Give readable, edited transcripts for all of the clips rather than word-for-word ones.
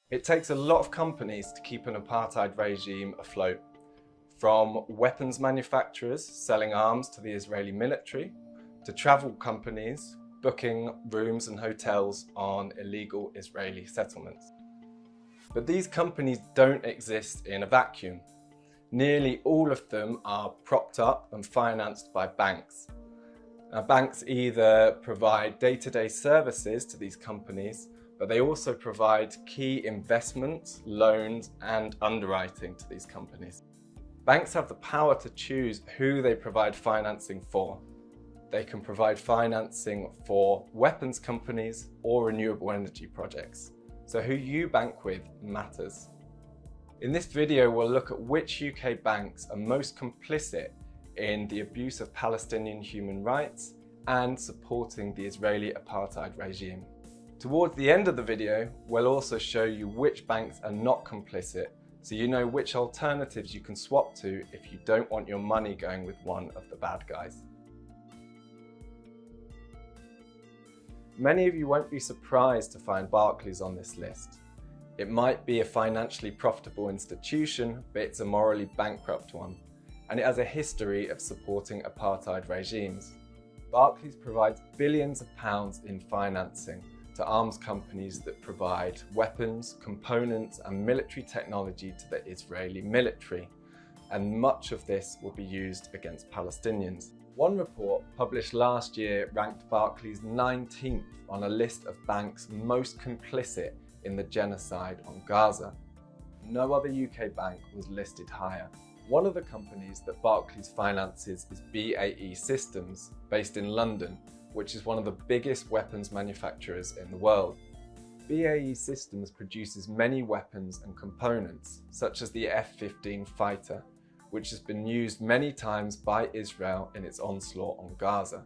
It takes a lot of companies to keep an apartheid regime afloat, from weapons manufacturers selling arms to the Israeli military, to travel companies booking rooms and hotels on illegal Israeli settlements. But these companies don't exist in a vacuum. Nearly all of them are propped up and financed by banks. Now, banks either provide day-to-day services to these companies, but they also provide key investments, loans, and underwriting to these companies. Banks have the power to choose who they provide financing for. They can provide financing for weapons companies or renewable energy projects. So who you bank with matters. In this video, we'll look at which UK banks are most complicit in the abuse of Palestinian human rights and supporting the Israeli apartheid regime. Towards the end of the video, we'll also show you which banks are not complicit, so you know which alternatives you can swap to if you don't want your money going with one of the bad guys. Many of you won't be surprised to find Barclays on this list. It might be a financially profitable institution, but it's a morally bankrupt one, and it has a history of supporting apartheid regimes. Barclays provides billions of pounds in financing to arms companies that provide weapons, components, and military technology to the Israeli military, and much of this will be used against Palestinians. One report published last year ranked Barclays 19th on a list of banks most complicit in the genocide on Gaza. No other UK bank was listed higher. One of the companies that Barclays finances is BAE Systems, based in London, which is one of the biggest weapons manufacturers in the world. BAE Systems produces many weapons and components, such as the F-15 fighter, which has been used many times by Israel in its onslaught on Gaza.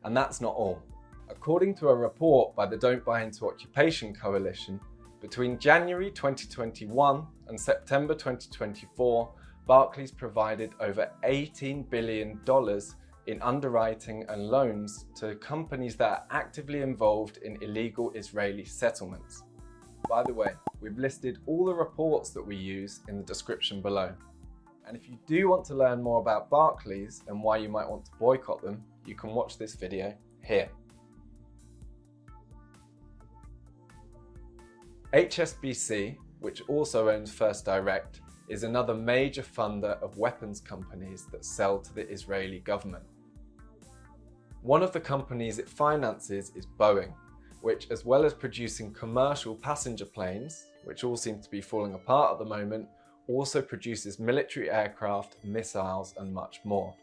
And that's not all. According to a report by the Don't Buy Into Occupation Coalition, between January 2021 and September 2024, Barclays provided over $18 billion in underwriting and loans to companies that are actively involved in illegal Israeli settlements. By the way, we've listed all the reports that we use in the description below. And if you do want to learn more about Barclays and why you might want to boycott them, you can watch this video here. HSBC, which also owns First Direct, is another major funder of weapons companies that sell to the Israeli government. One of the companies it finances is Boeing, which, as well as producing commercial passenger planes, which all seem to be falling apart at the moment, also produces military aircraft, missiles, and much more.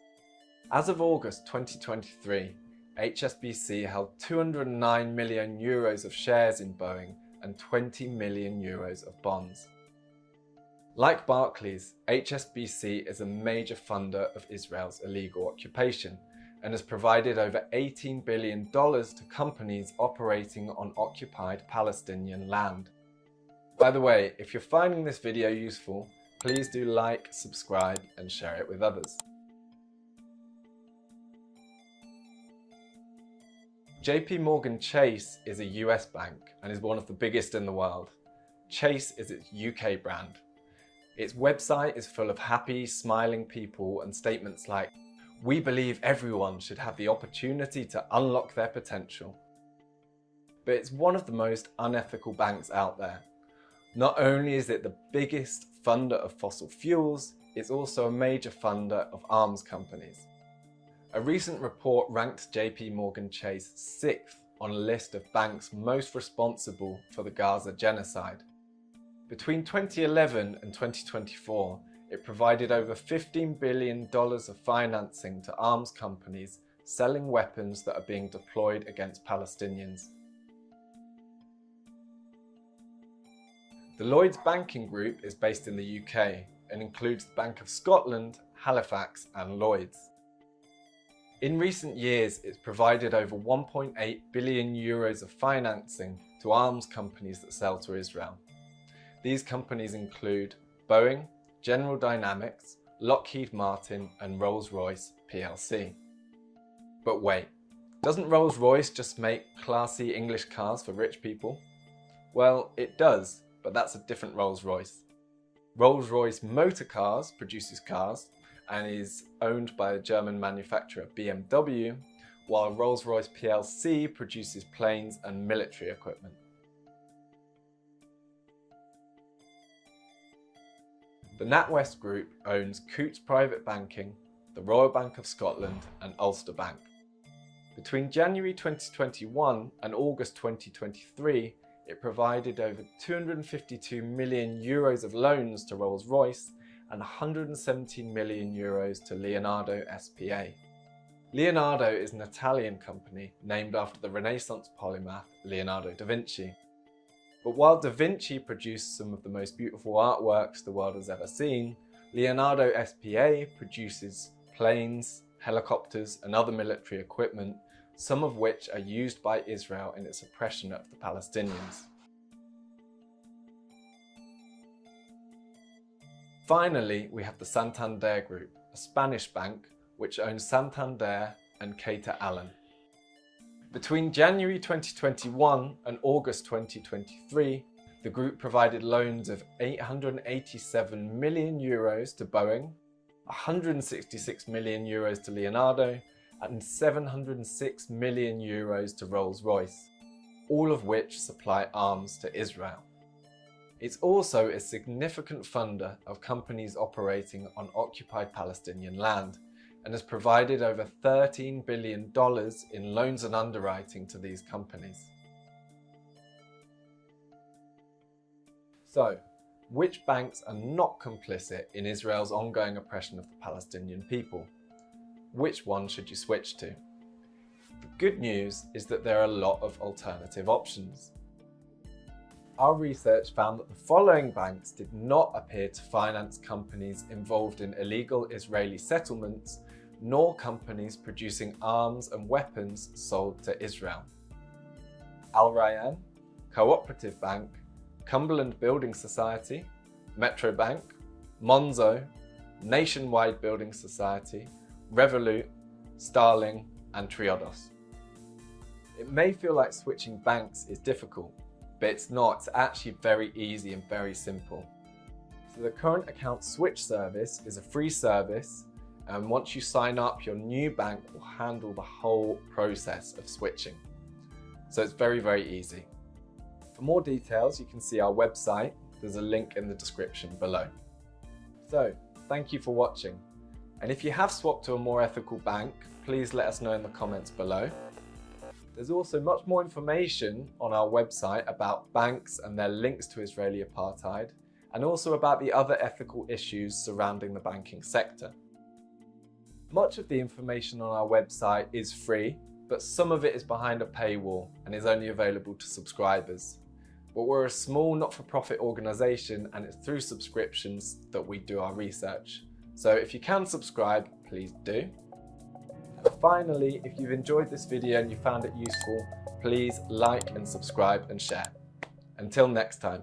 As of August 2023, HSBC held 209 million euros of shares in Boeing and 20 million euros of bonds. Like Barclays, HSBC is a major funder of Israel's illegal occupation and has provided over $18 billion to companies operating on occupied Palestinian land. By the way, if you're finding this video useful, please do like, subscribe, and share it with others. JPMorgan Chase is a US bank and is one of the biggest in the world. Chase is its UK brand. Its website is full of happy, smiling people and statements like, "We believe everyone should have the opportunity to unlock their potential." But it's one of the most unethical banks out there. Not only is it the biggest funder of fossil fuels, it's also a major funder of arms companies. A recent report ranked JPMorgan Chase 6th on a list of banks most responsible for the Gaza genocide. Between 2011 and 2024, it provided over $15 billion of financing to arms companies selling weapons that are being deployed against Palestinians. The Lloyds Banking Group is based in the UK and includes the Bank of Scotland, Halifax, and Lloyds. In recent years, it's provided over 1.8 billion euros of financing to arms companies that sell to Israel. These companies include Boeing, General Dynamics, Lockheed Martin, and Rolls-Royce plc. But wait, doesn't Rolls-Royce just make classy English cars for rich people? Well, it does, but that's a different Rolls-Royce. Rolls-Royce Motor Cars produces cars and is owned by the German manufacturer BMW, while Rolls-Royce plc produces planes and military equipment. The Natwest Group owns Coutts Private Banking, the Royal Bank of Scotland and Ulster Bank. Between January 2021 and August 2023, it provided over 252 million euros of loans to Rolls-Royce and 117 million euros to Leonardo S.p.A. Leonardo is an Italian company named after the Renaissance polymath Leonardo da Vinci. But while da Vinci produced some of the most beautiful artworks the world has ever seen, Leonardo S.p.A. produces planes, helicopters and other military equipment, some of which are used by Israel in its oppression of the Palestinians. Finally, we have the Santander Group, a Spanish bank which owns Santander and Cater Allen. Between January 2021 and August 2023, the group provided loans of 887 million euros to Boeing, 166 million euros to Leonardo, and 706 million euros to Rolls-Royce, all of which supply arms to Israel. It's also a significant funder of companies operating on occupied Palestinian land and has provided over $13 billion in loans and underwriting to these companies. So, which banks are not complicit in Israel's ongoing oppression of the Palestinian people? Which one should you switch to? The good news is that there are a lot of alternative options. Our research found that the following banks did not appear to finance companies involved in illegal Israeli settlements, nor companies producing arms and weapons sold to Israel: Al Rayyan, Cooperative Bank, Cumberland Building Society, Metro Bank, Monzo, Nationwide Building Society, Revolut, Starling and Triodos. It may feel like switching banks is difficult, but it's not. It's actually very easy and very simple. So the current account switch service is a free service, and once you sign up, your new bank will handle the whole process of switching. So it's very, very easy. For more details, you can see our website. There's a link in the description below. So thank you for watching. And if you have swapped to a more ethical bank, please let us know in the comments below. There's also much more information on our website about banks and their links to Israeli apartheid, and also about the other ethical issues surrounding the banking sector. Much of the information on our website is free, but some of it is behind a paywall and is only available to subscribers. But we're a small not-for-profit organisation, and it's through subscriptions that we do our research. So if you can subscribe, please do. Finally, if you've enjoyed this video and you found it useful, please like and subscribe and share. Until next time.